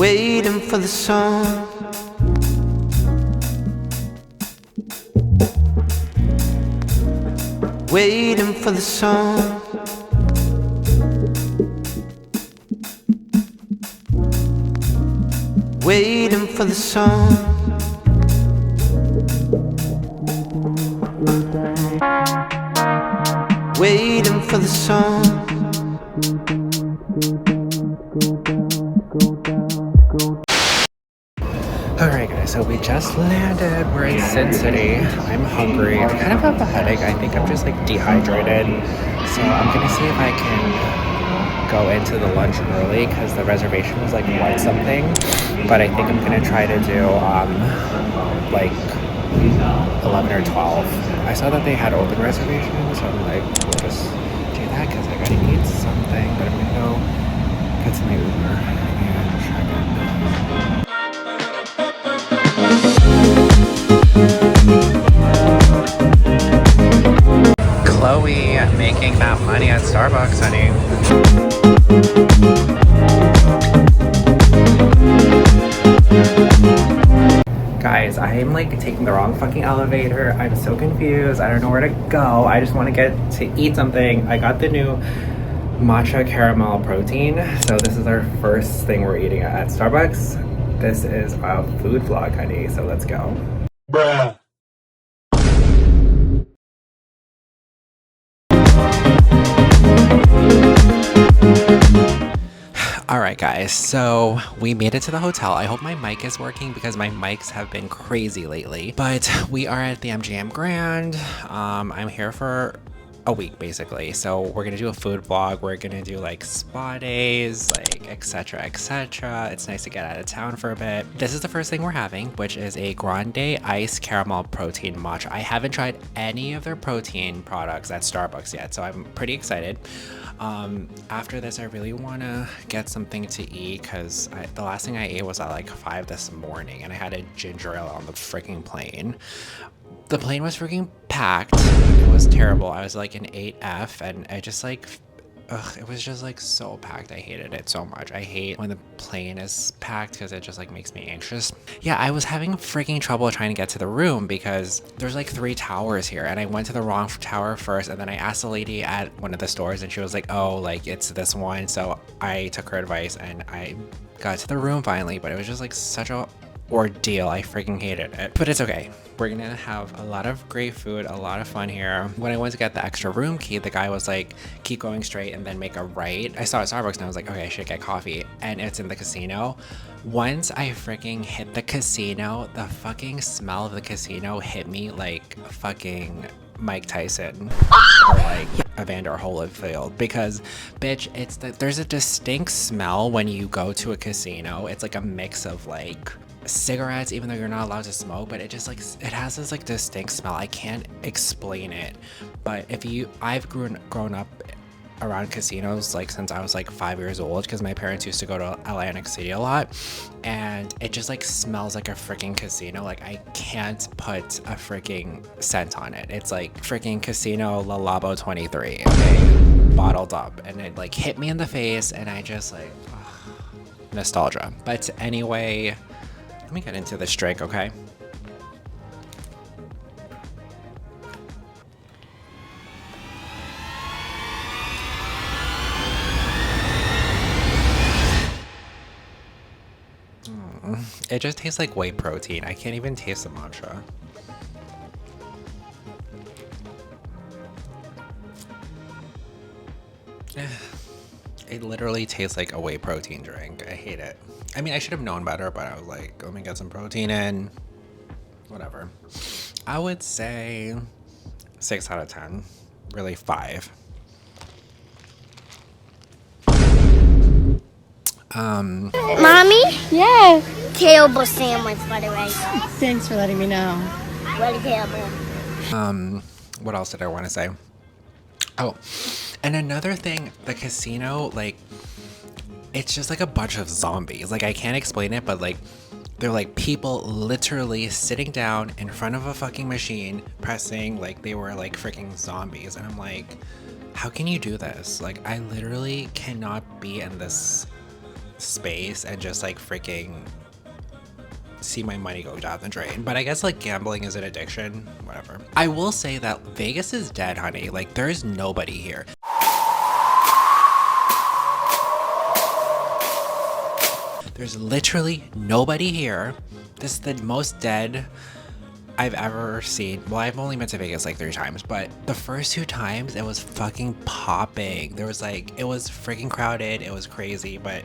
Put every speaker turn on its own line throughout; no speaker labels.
waiting for the song. Waiting for the song. Waiting for the song. Waiting for the song.
Alright guys, so we just landed. We're in Sin City. I'm hungry. I kind of have a headache. I think I'm just like dehydrated. So I'm gonna see if I can go into the lunch early because the reservation was like 1 something. But I think I'm gonna try to do like 11 or 12. I saw that they had open reservations, so I'm like, we'll just do that because I gotta eat something. But I'm gonna go get to my Uber and check in. Chloe making that money at Starbucks, honey. Guys, I am like taking the wrong fucking elevator. I'm so confused. I don't know where to go. I just want to get to eat something. I got the new matcha caramel protein. So this is our first thing we're eating at Starbucks. This is a food vlog, honey. So let's go. Bruh. Alright guys, so we made it to the hotel. I hope my mic is working because my mics have been crazy lately. But we are at the MGM Grand. I'm here for a week basically. So we're gonna do a food vlog. We're gonna do like spa days, like etc etc. It's nice to get out of town for a bit. This is the first thing we're having, which is a grande ice caramel protein matcha. I haven't tried any of their protein products at Starbucks yet, so I'm pretty excited. After this, I really want to get something to eat because the last thing I ate was at like 5 this morning and I had a ginger ale on the freaking plane. The plane was freaking packed. It was terrible. I was like in 8F and I just like, it was just like so packed. I hated it so much. I hate when the plane is packed because it just like makes me anxious. Yeah, I was having freaking trouble trying to get to the room because there's like 3 towers here and I went to the wrong tower first and then I asked the lady at one of the stores and she was like, oh, like it's this one. So I took her advice and I got to the room finally, but it was just like such a ordeal. I freaking hated it, but it's okay. We're gonna have a lot of great food, a lot of fun here. When I went to get the extra room key, the guy was like, keep going straight and then make a right. I saw at Starbucks and I was like, okay, I should get coffee, and it's in the casino. Once I freaking hit the casino, the fucking smell of the casino hit me like fucking Mike Tyson or like Evander Holyfield, because bitch, there's a distinct smell when you go to a casino. It's like a mix of like cigarettes, even though you're not allowed to smoke, but it just like it has this like distinct smell. I can't explain it, but I've grown up around casinos like since I was like 5 years old because my parents used to go to Atlantic City a lot, and it just like smells like a freaking casino. Like I can't put a freaking scent on it. It's like freaking Casino La Labo 23, okay, bottled up, and it like hit me in the face and I just like nostalgia. But anyway, let me get into this drink, okay? It just tastes like whey protein. I can't even taste the matcha. It literally tastes like a whey protein drink. I hate it. I mean, I should have known better, but I was like, let me get some protein in. Whatever. I would say 6 out of 10. Really 5.
Mommy? Yeah. Terrible sandwich, by the way.
Thanks for letting me know.
Really terrible.
What else did I want to say? Oh, and another thing, the casino, like, it's just like a bunch of zombies. Like, I can't explain it, but like, they're like people literally sitting down in front of a fucking machine, pressing like they were like freaking zombies. And I'm like, how can you do this? Like, I literally cannot be in this space and just like freaking see my money go down the drain. But I guess like gambling is an addiction, whatever. I will say that Vegas is dead, honey. Like there's nobody here. There's literally nobody here. This is the most dead I've ever seen. Well, I've only been to Vegas like 3 times, but the first 2 times it was fucking popping. There was like, it was freaking crowded. It was crazy. But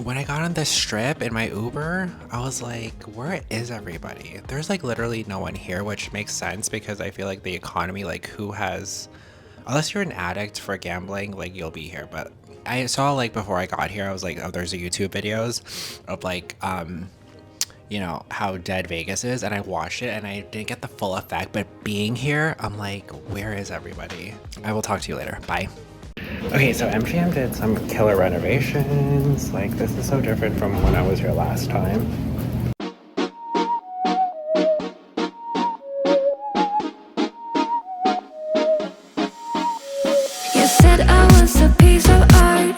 when I got on the strip in my Uber, I was like, where is everybody? There's like literally no one here, which makes sense because I feel like the economy, like who has, unless you're an addict for gambling, like you'll be here. But I saw like before I got here, I was like, oh, there's a YouTube videos of like, you know, how dead Vegas is. And I watched it and I didn't get the full effect, but being here, I'm like, where is everybody? I will talk to you later. Bye. Okay, so MGM did some killer renovations. Like this is so different from when I was here last time.
You said I was a piece of art.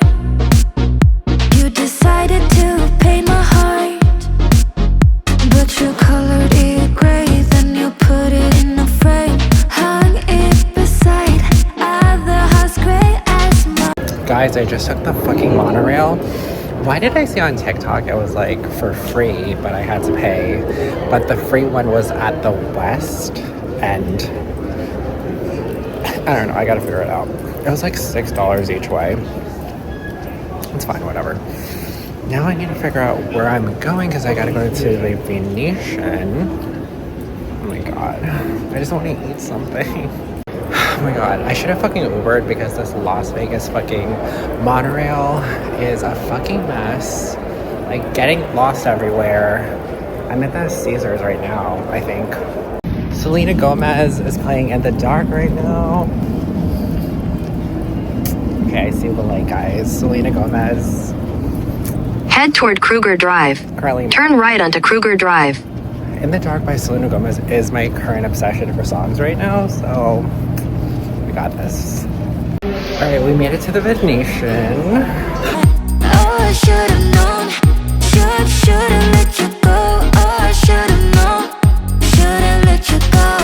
You decided to paint my heart, but you colored it gray, then you put it in a frame, hung it beside other house gray as mine.
Guys, I just took the fucking monorail. Why did I see on TikTok it was like for free, but I had to pay? But the free one was at the west end. I don't know, I gotta figure it out. It was like $6 each way. It's fine, whatever. Now I need to figure out where I'm going because I gotta go to the Venetian. Oh my god. I just want to eat something. Oh my god. I should have fucking Ubered because this Las Vegas fucking monorail is a fucking mess. Like getting lost everywhere. I'm at the Caesars right now, I think. Selena Gomez is playing In the Dark right now. Okay, I see the light, guys. Selena Gomez.
Head toward Kruger Drive.
Currently,
Turn right onto Kruger Drive.
In the Dark by Selena Gomez is my current obsession for songs right now, so we got this. Alright, we made it to the Venetian.
Oh, I should've known. Should've let you go. Oh, I should've known. Should've let you go.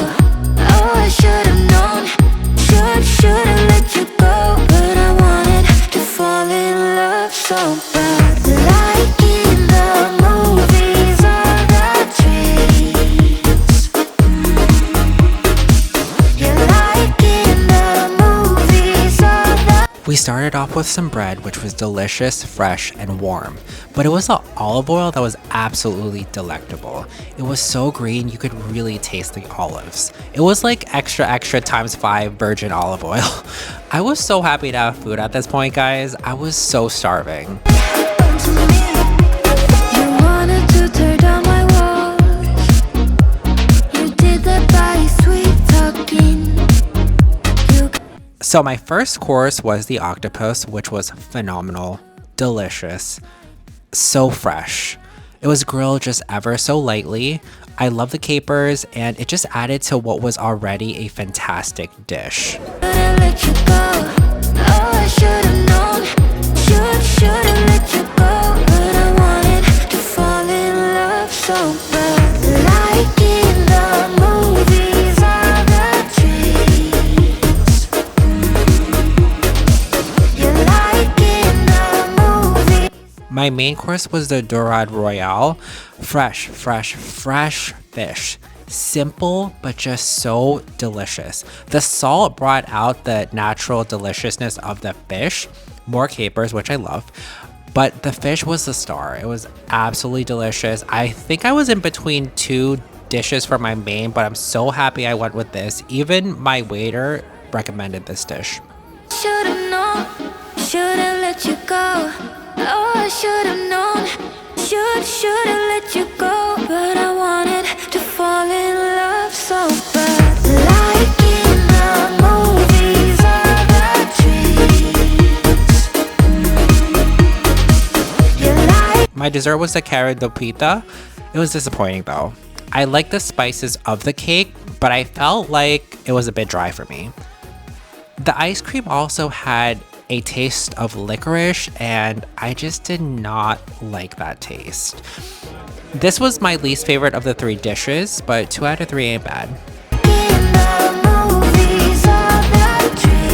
Oh, I should've known. Should've let you go. But I wanted to fall in love so bad. Like in the movies or the dreams. You're like in the movies or the.
We started off with some bread, which was delicious, fresh, and warm. But it was the olive oil that was absolutely delectable. It was so green, you could really taste the olives. It was like extra ×5 virgin olive oil. I was so happy to have food at this point, guys. I was so starving.
You wanted to tear down my walls. You did that by sweet talking.
So my first course was the octopus, which was phenomenal, delicious, so fresh. It was grilled just ever so lightly. I love the capers, and it just added to what was already a fantastic dish.
Should've let you go. Oh, I should've known. Should've let you go. But I wanted to fall in love so bad. Like in the movies or the dreams. You're like in the movies.
My main course was the Dorade Royale. Fresh fish. Simple, but just so delicious. The salt brought out the natural deliciousness of the fish. More capers, which I love. But the fish was the star. It was absolutely delicious. I think I was in between 2 dishes for my main, but I'm so happy I went with this. Even my waiter recommended this dish.
Should've known. Should've let you go. Oh, I should've known. Should've let you go. But I wanted to fall in love so bad. Like in the movies or the dreams. You're like.
My dessert was the carrot de pita. It was disappointing though. I liked the spices of the cake, but I felt like it was a bit dry for me. The ice cream also had a taste of licorice, and I just did not like that taste. This was my least favorite of the 3 dishes, but 2 out of 3 ain't bad.
In the movies of the dreams.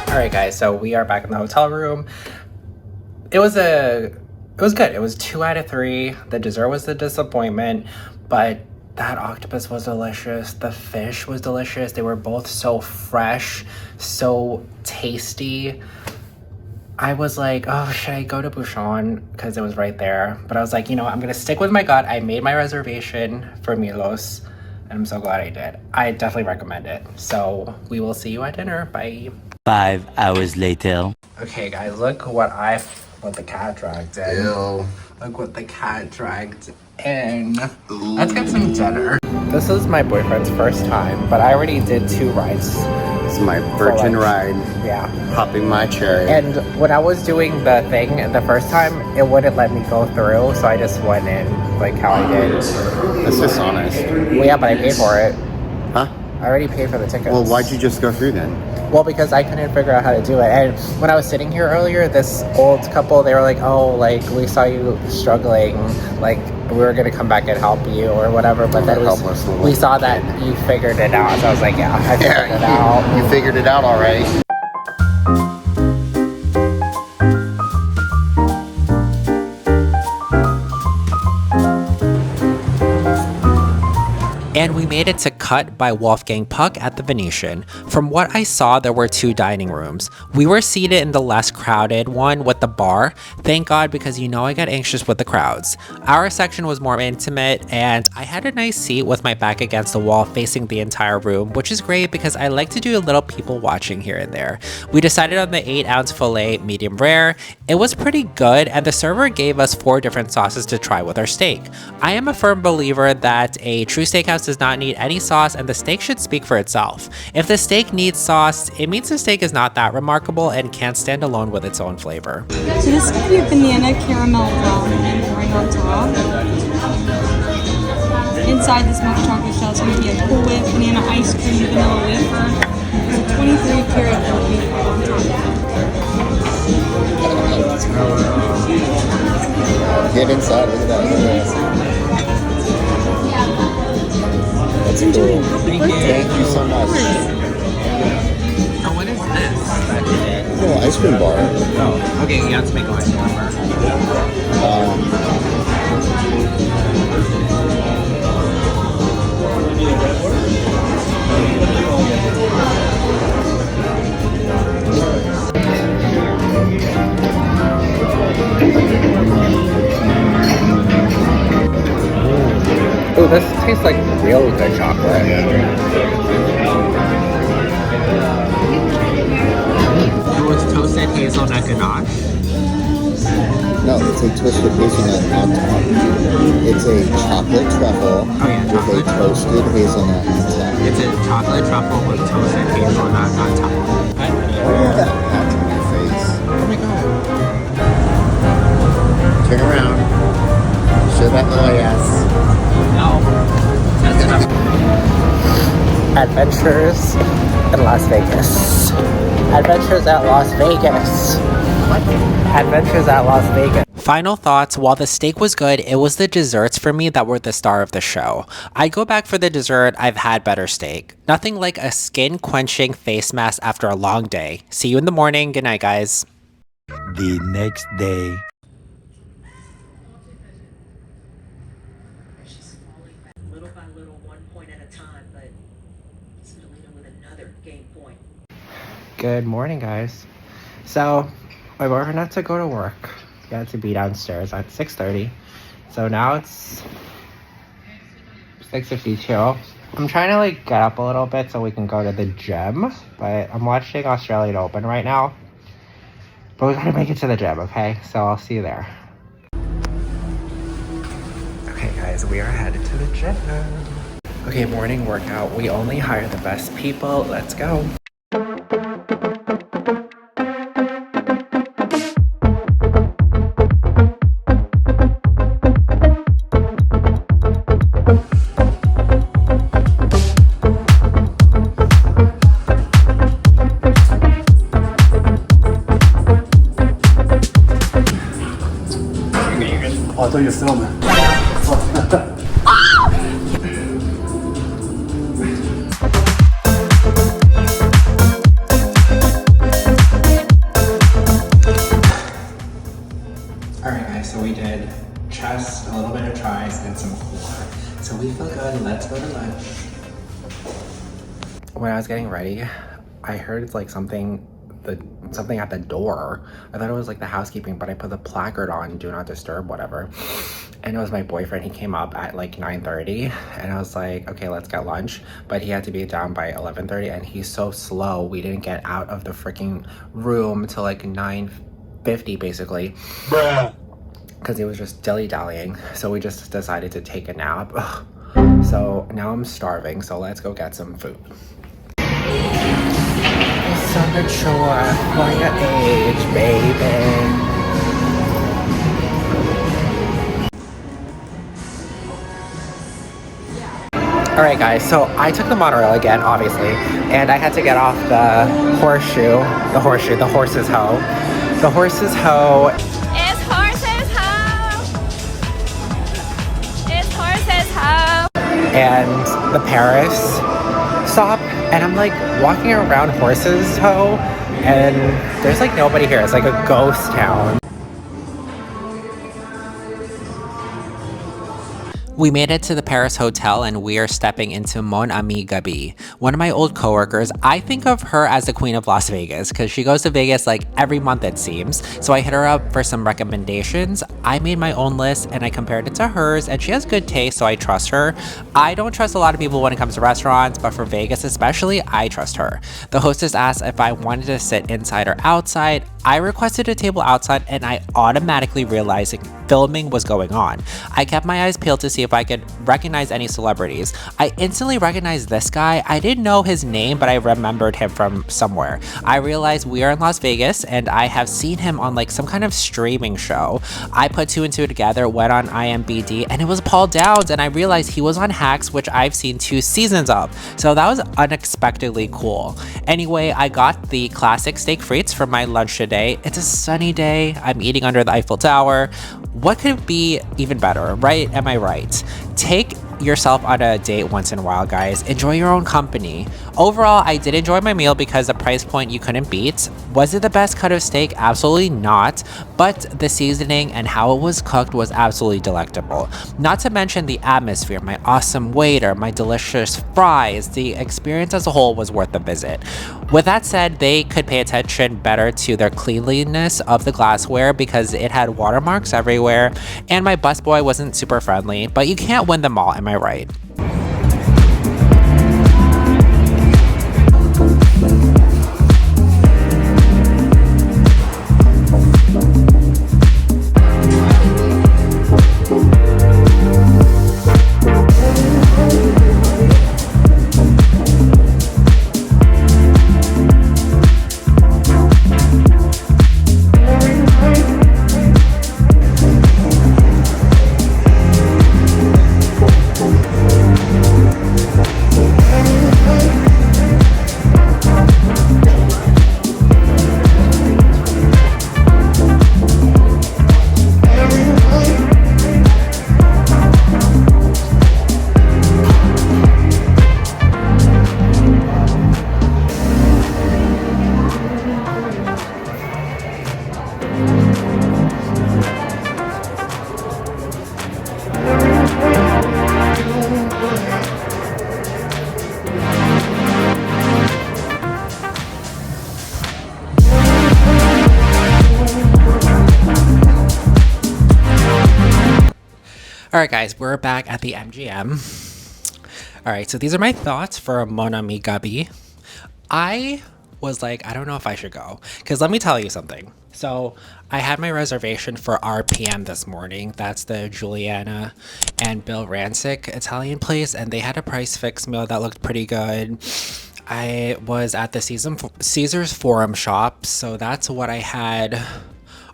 Alright guys, so we are back in the hotel room. It was good. It was 2 out of 3. The dessert was the disappointment, but that octopus was delicious. The fish was delicious. They were both so fresh, so tasty. I was like, oh, should I go to Bouchon? Because it was right there. But I was like, you know, I'm going to stick with my gut. I made my reservation for Milos, and I'm so glad I did. I definitely recommend it. So we will see you at dinner. Bye.
5 hours later.
Okay, guys, look what the cat dragged in.
Ew.
Look what the cat dragged in. Let's get some dinner. This is my boyfriend's first time, but I already did 2 rides.
It's my virgin ride.
Yeah.
Popping my cherry.
And when I was doing the thing the first time, it wouldn't let me go through, so I just went in like how I did.
That's dishonest.
Well, yeah, but I paid for it.
Huh?
I already paid for the tickets.
Well, why'd you just go through then?
Well, because I couldn't figure out how to do it. And when I was sitting here earlier, this old couple, they were like, oh, like, we saw you struggling. Like, we were going to come back and help you or whatever. But then we saw that you figured it out. So I was like, yeah, I figured it out.
You figured it out all right.
And we made it to Cut by Wolfgang Puck at the Venetian. From what I saw, there were 2 dining rooms. We were seated in the less crowded one with the bar. Thank God, because you know I get anxious with the crowds. Our section was more intimate, and I had a nice seat with my back against the wall facing the entire room, which is great because I like to do a little people watching here and there. We decided on the 8-ounce filet medium rare. It was pretty good, and the server gave us 4 different sauces to try with our steak. I am a firm believer that a true steakhouse does not need any sauce, and the steak should speak for itself. If the steak needs sauce, it means the steak is not that remarkable and can't stand alone with its own flavor.
So this could be a banana caramel ramen right on top. Inside this milk chocolate shell is going to be a Cool Whip, banana ice cream, vanilla wafer. There's a 23 karat cookie right on top.
Get inside, look at that.
Let's enjoy it. Happy birthday.
Thank you so much.
Oh, what is this?
Oh, ice cream bar.
Oh, okay, you have to make an ice cream bar. Oh, this tastes like real good chocolate. It was toasted hazelnut ganache.
No, it's a twisted hazelnut on top. It's a chocolate truffle with a toasted hazelnut on top.
It's a chocolate truffle with toasted hazelnut on top.
Look at that patch on your face.
Oh my god.
Turn around. Show that little ass.
No. Adventures in Las Vegas. Adventures at Las Vegas. What? Adventures at Las Vegas. Final thoughts, while the steak was good, it was the desserts for me that were the star of the show. I'd go back for the dessert, I've had better steak. Nothing like a skin-quenching face mask after a long day. See you in the morning. Good night, guys.
The next day.
Little by little, 1 point at a time, but it's going to lead him with another game point.
Good morning, guys. So, my boyfriend had to go to work. He had to be downstairs at 6:30. So now it's 6:52. I'm trying to like get up a little bit so we can go to the gym, but I'm watching Australian Open right now. But we gotta make it to the gym, okay? So I'll see you there. Okay, guys, we are headed to the gym. Okay, morning workout. We only hire the best people. Let's go.
thought you were filming.
Alright guys, so we did chest, a little bit of tries, and some core. So we feel good, let's go to lunch. When I was getting ready, I heard like something at the door. I thought it was like the housekeeping, but I put the placard on, do not disturb, whatever. And it was my boyfriend. He came up at like 9:30 and I was like, okay, let's get lunch. But he had to be down by 11:30 and he's so slow. We didn't get out of the freaking room till like 9:50 basically. Bruh. Because he was just dilly-dallying. So we just decided to take a nap. Ugh. So now I'm starving, so let's go get some food. It's so mature for your age, baby. Alright guys, so I took the monorail again, obviously, and I had to get off the horse's hoe. The horse's hoe.
It's horse's hoe. It's horse's hoe.
And the Paris stop, and I'm like walking around Horse's Hoe, and there's like nobody here. It's like a ghost town. We made it to the Paris hotel and we are stepping into Mon Ami Gabi. One of my old coworkers, I think of her as the queen of Las Vegas because she goes to Vegas like every month it seems. So I hit her up for some recommendations. I made my own list and I compared it to hers and she has good taste, so I trust her. I don't trust a lot of people when it comes to restaurants, but for Vegas especially, I trust her. The hostess asked if I wanted to sit inside or outside. I requested a table outside and I automatically realized filming was going on. I kept my eyes peeled to see if I could recognize any celebrities. I instantly recognized this guy. I didn't know his name, but I remembered him from somewhere. I realized we are in Las Vegas and I have seen him on like some kind of streaming show. I put two and two together, went on IMDb, and it was Paul Downs, and I realized he was on Hacks, which I've seen 2 seasons of. So that was unexpectedly cool. Anyway, I got the classic steak frites for my lunch today. It's a sunny day. I'm eating under the Eiffel Tower. What could be even better, right? Am I right? Take yourself on a date once in a while, guys. Enjoy your own company. Overall, I did enjoy my meal because the price point you couldn't beat. Was it the best cut of steak? Absolutely not. But the seasoning and how it was cooked was absolutely delectable. Not to mention the atmosphere, my awesome waiter, my delicious fries. The experience as a whole was worth the visit. With that said, they could pay attention better to their cleanliness of the glassware because it had watermarks everywhere, and my busboy wasn't super friendly, but you can't win them all, am I right? Alright guys, we're back at the MGM. Alright, so these are my thoughts for Mon Ami Gabi. I was like, I don't know if I should go. Because let me tell you something. So I had my reservation for RPM this morning. That's the Juliana and Bill Rancic Italian place. And they had a price fix meal that looked pretty good. I was at the Caesar's Forum shop. So that's what I had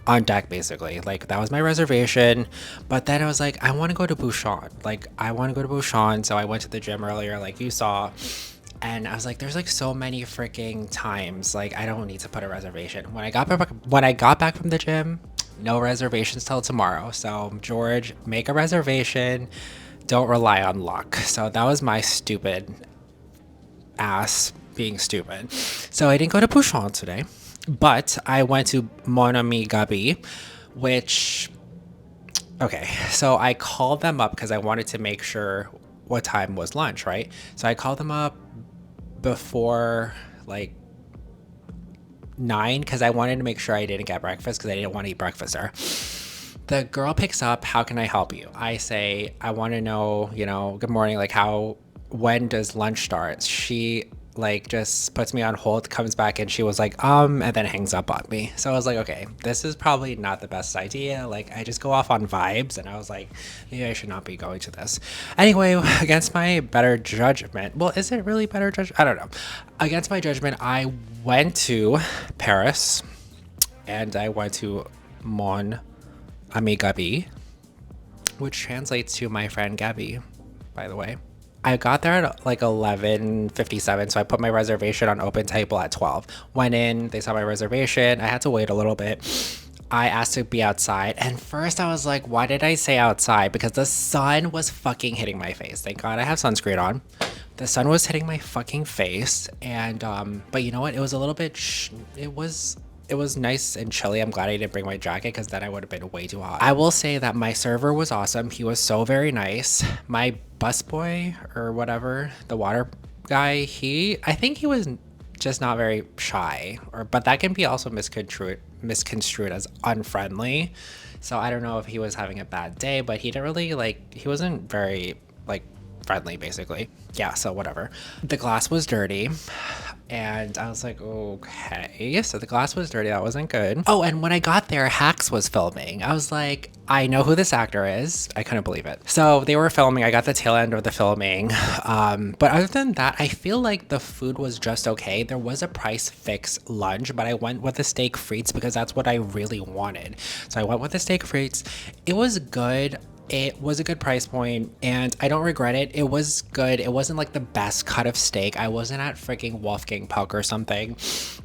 on deck, basically. Like, that was my reservation. But then I was like, I want to go to Bouchon. So I went to the gym earlier, like you saw, and I was like, there's like so many freaking times, like I don't need to put a reservation. When I got back from the gym, no reservations till tomorrow. So George, make a reservation. Don't rely on luck. So that was my stupid ass being stupid. So I didn't go to Bouchon today, but I went to Mon Ami Gabi, which, okay, so I called them up because I wanted to make sure what time was lunch, right? So I called them up before like 9 because I wanted to make sure I didn't get breakfast because I didn't want to eat breakfast there. The girl picks up, how can I help you? I say, I want to know, you know, good morning, like when does lunch start? She like just puts me on hold, comes back, and she was like, and then hangs up on me. So I was like, okay, this is probably not the best idea. Like, I just go off on vibes, and I was like, maybe I should not be going to this. Anyway, against my better judgment, well, is it really better judgment? I don't know. Against my judgment, I went to Paris, and I went to Mon Ami Gabi, which translates to my friend Gabi, by the way. I got there at like 11:57, so I put my reservation on open table at 12. Went in, they saw my reservation. I had to wait a little bit. I asked to be outside, and first I was like, why did I say outside? Because the sun was fucking hitting my face. Thank God I have sunscreen on. The sun was hitting my fucking face, and but you know what? It was a little bit. It was nice and chilly. I'm glad I didn't bring my jacket because then I would have been way too hot. I will say that my server was awesome. He was so very nice. My busboy or whatever, the water guy, I think he was just not very shy, but that can be also misconstrued as unfriendly. So I don't know if he was having a bad day, but he didn't really he wasn't very friendly basically. Yeah, so whatever. The glass was dirty. And I was like, okay, so the glass was dirty. That wasn't good. Oh, and when I got there, Hacks was filming. I was like, I know who this actor is. I couldn't believe it. So they were filming. I got the tail end of the filming. But other than that, I feel like the food was just okay. There was a price fix lunch, but I went with the steak frites because that's what I really wanted. So I went with the steak frites. It was good. It was a good price point, and I don't regret it. It was good. It wasn't like the best cut of steak. I wasn't at freaking Wolfgang Puck or something,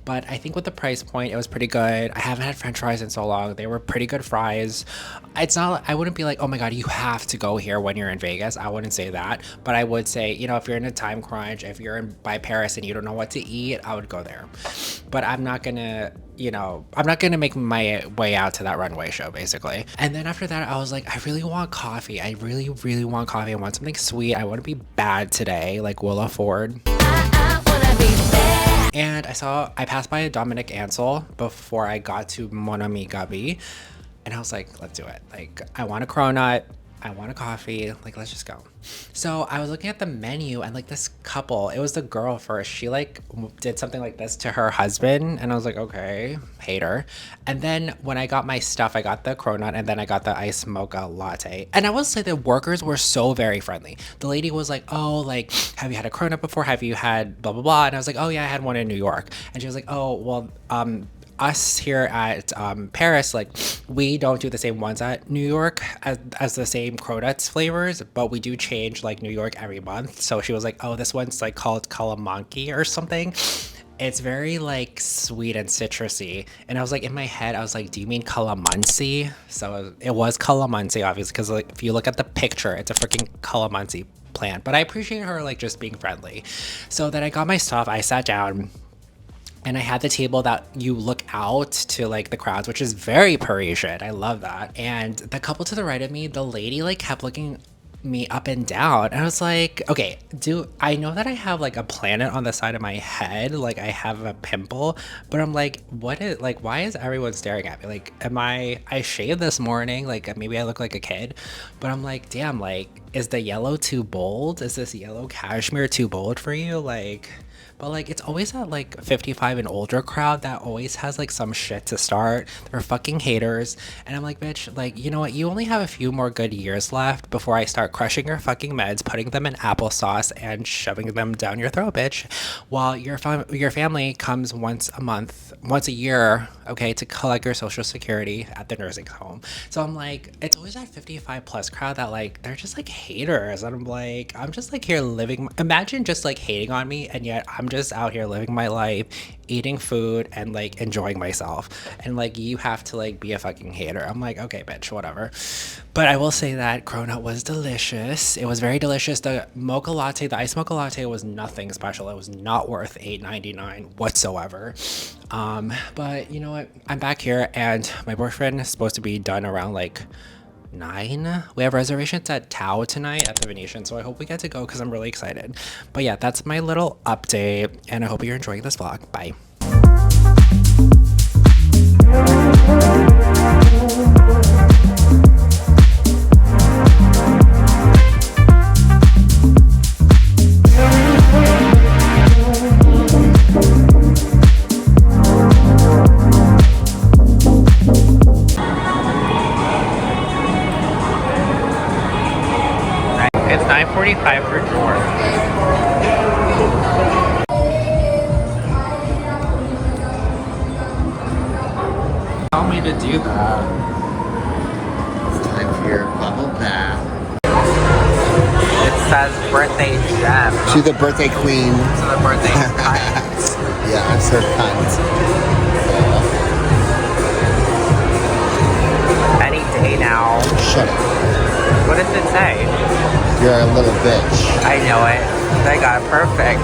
but I think with the price point, it was pretty good. I haven't had French fries in so long. They were pretty good fries. It's not, I wouldn't be like, oh my God, you have to go here when you're in Vegas. I wouldn't say that, but I would say, you know, if you're in a time crunch, if you're by Paris and you don't know what to eat, I would go there. But I'm not gonna, I'm not gonna make my way out to that runway show basically. And then after that, I was like, I really want coffee. I really, really want coffee. I want something sweet. I want to be bad today, like Willa Ford. And I passed by a Dominique Ansel before I got to Mon Ami Gabi. And I was like, let's do it. Like, I want a cronut. I want a coffee. Like, let's just go. So I was looking at the menu and this couple, it was the girl first. She did something like this to her husband. And I was like, okay, hate her. And then when I got my stuff, I got the cronut and then I got the iced mocha latte. And I will say the workers were so very friendly. The lady was like, oh, have you had a cronut before? Have you had blah, blah, blah? And I was like, oh yeah, I had one in New York. And she was like, oh, well, us here at Paris, we don't do the same ones at New York as the same cronuts flavors, but we do change New York every month. So she was like, oh, this one's called calamansi or something. It's very sweet and citrusy. And I was in my head, I was like, do you mean calamansi? So it was calamansi, obviously, because if you look at the picture, it's a freaking calamansi plant. But I appreciate her just being friendly. So then I got my stuff, I sat down. And I had the table that you look out to the crowds, which is very Parisian. I love that. And the couple to the right of me, the lady kept looking me up and down. And I was like, okay, I know that I have a planet on the side of my head, I have a pimple, but I'm like, why is everyone staring at me? I shaved this morning, maybe I look like a kid, but I'm like, damn, is the yellow too bold? Is this yellow cashmere too bold for you? But it's always that 55 and older crowd that always has some shit to start. They're fucking haters. And I'm like, bitch, you know what? You only have a few more good years left before I start crushing your fucking meds, putting them in applesauce and shoving them down your throat, bitch. While your family comes once a year, okay, to collect your social security at the nursing home. So I'm like, it's always that 55 plus crowd that they're just haters. And I'm just here living, imagine just hating on me, and yet I'm just out here living my life, eating food and like enjoying myself. And like you have to like be a fucking hater. I'm like, okay, bitch, whatever. But I will say that cronut was delicious. It was very delicious. The mocha latte, the iced mocha latte was nothing special. It was not worth $8.99 whatsoever. But you know what? I'm back here and my boyfriend is supposed to be done around like 9. We have reservations at Tao tonight at the Venetian, so I hope we get to go because I'm really excited. But yeah, that's my little update and I hope you're enjoying this vlog. Bye. It's 9:45 for George. Tell me to do that.
It's time for your bubble bath.
It says birthday gem.
To the birthday queen.
To the birthday cunt.
Yeah, it's her cunt.
Any day now.
Shut up.
What does it say?
You're a little bitch.
I know it. I got it perfect.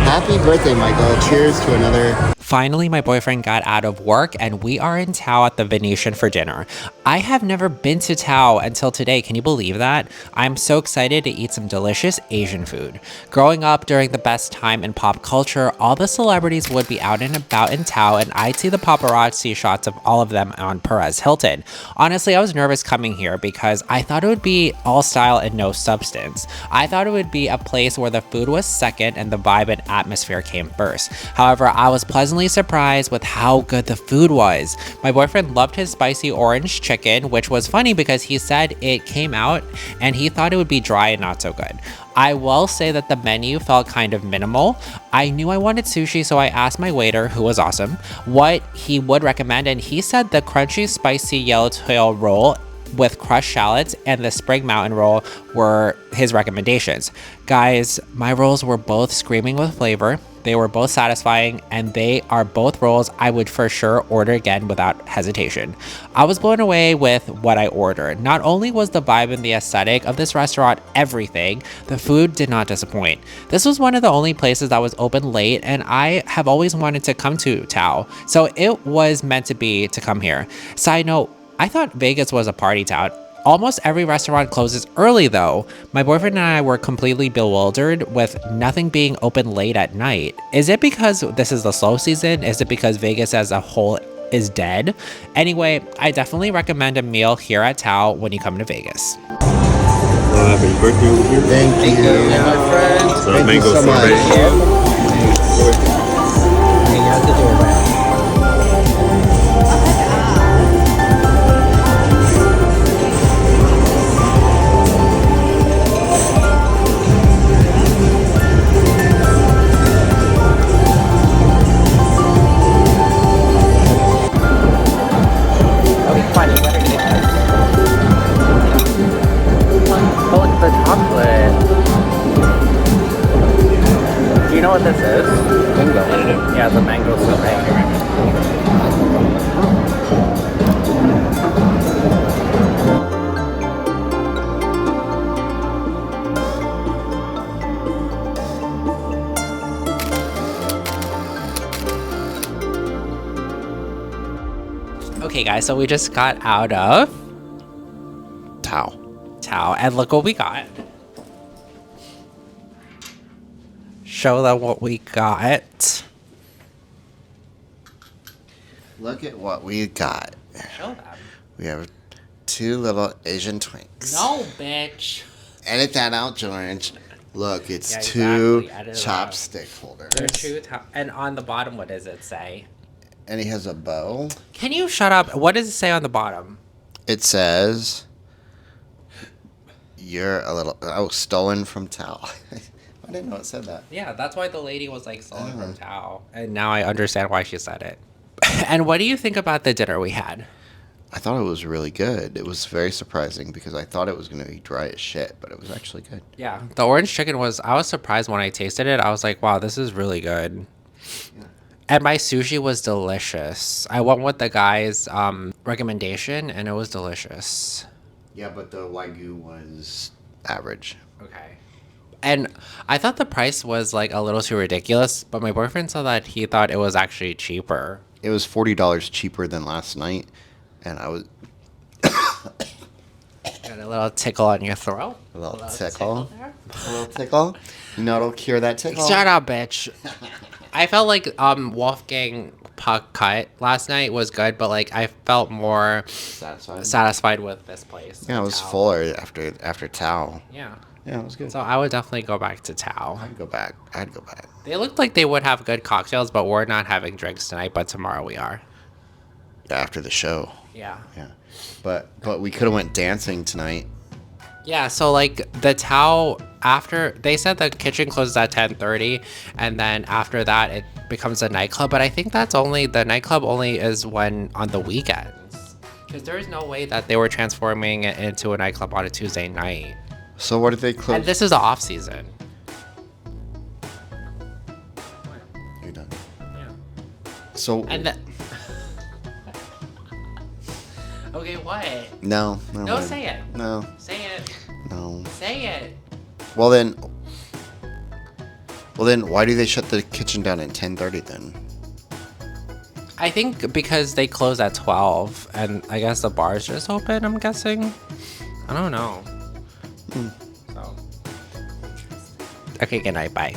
Happy birthday, Michael. Cheers to another.
Finally, my boyfriend got out of work and we are in Tao at the Venetian for dinner. I have never been to Tao until today. Can you believe that? I'm so excited to eat some delicious Asian food. Growing up during the best time in pop culture, all the celebrities would be out and about in Tao and I'd see the paparazzi shots of all of them on Perez Hilton. Honestly, I was nervous coming here because I thought it would be all style and no substance. I thought it would be a place where the food was second and the vibe and atmosphere came first. However, I was pleasantly surprised with how good the food was. My boyfriend loved his spicy orange chicken, which was funny because he said it came out and he thought it would be dry and not so good. I will say that the menu felt kind of minimal. I knew I wanted sushi, so I asked my waiter, who was awesome, what he would recommend, and he said the crunchy spicy yellowtail roll with crushed shallots and the spring mountain roll were his recommendations. Guys, my rolls were both screaming with flavor. They were both satisfying and they are both rolls I would for sure order again without hesitation. I was blown away with what I ordered. Not only was the vibe and the aesthetic of this restaurant everything, the food did not disappoint. This was one of the only places that was open late and I have always wanted to come to Tao, so it was meant to be to come here. Side note, I thought Vegas was a party town. Almost every restaurant closes early though. My boyfriend and I were completely bewildered with nothing being open late at night. Is it because this is the slow season? Is it because Vegas as a whole is dead? Anyway, I definitely recommend a meal here at Tao when you come to Vegas.
Happy birthday over here.
Thank you, my friend.
So
Thank
mango
you so much.
Hey, you have to do it right. You know what this is? Mango. Yeah, the mango sorbet. Okay guys, so we just got out of Tao, and look what we got. Show them what we got.
Look at what we got.
Show them.
We have 2 little Asian twinks.
No, bitch.
Edit that out, George. Look, it's
Yeah,
2
exactly. Edit it
chopstick holders.
They're 2 and on the bottom, what does it say?
And he has a bow.
Can you shut up? What does it say on the bottom?
It says, "You're a little stolen from Tao." I didn't know it said that.
Yeah, that's why the lady was like stolen from Tao, and now I understand why she said it. And what do you think about the dinner we had?
I thought it was really good. It was very surprising because I thought it was going to be dry as shit, but it was actually good.
Yeah, the orange chicken I was surprised when I tasted it. I was like, wow, this is really good. Yeah. And my sushi was delicious. I went with the guy's recommendation, and it was delicious.
Yeah, but the Wagyu was average.
Okay. And I thought the price was like a little too ridiculous, but my boyfriend said that he thought it was actually cheaper.
It was $40 cheaper than last night, and I was...
Got a little tickle on your throat.
A little tickle. A little tickle. You know it'll cure that tickle.
Shut up, bitch. I felt like Wolfgang Puck cut last night was good, but like I felt more satisfied with this place.
Yeah, it was fuller after Tao.
Yeah.
Yeah, it was good.
So I would definitely go back to Tao.
I'd go back.
They looked like they would have good cocktails, but we're not having drinks tonight, but tomorrow we are.
Yeah, after the show.
Yeah.
Yeah. But we could have went dancing tonight.
Yeah, so like the Tao, after they said the kitchen closes at 10:30, and then after that it becomes a nightclub, but I think the nightclub only is when on the weekends. Because there is no way that they were transforming it into a nightclub on a Tuesday night.
So what did they close?
And this is the off season.
You're done.
Yeah.
So
okay, what?
No,
say it.
No.
Say it.
No.
Say it.
Well then, why do they shut the kitchen down at 10:30 then?
I think because they close at 12, and I guess the bar's just open, I'm guessing. I don't know. So. Okay, good night, bye.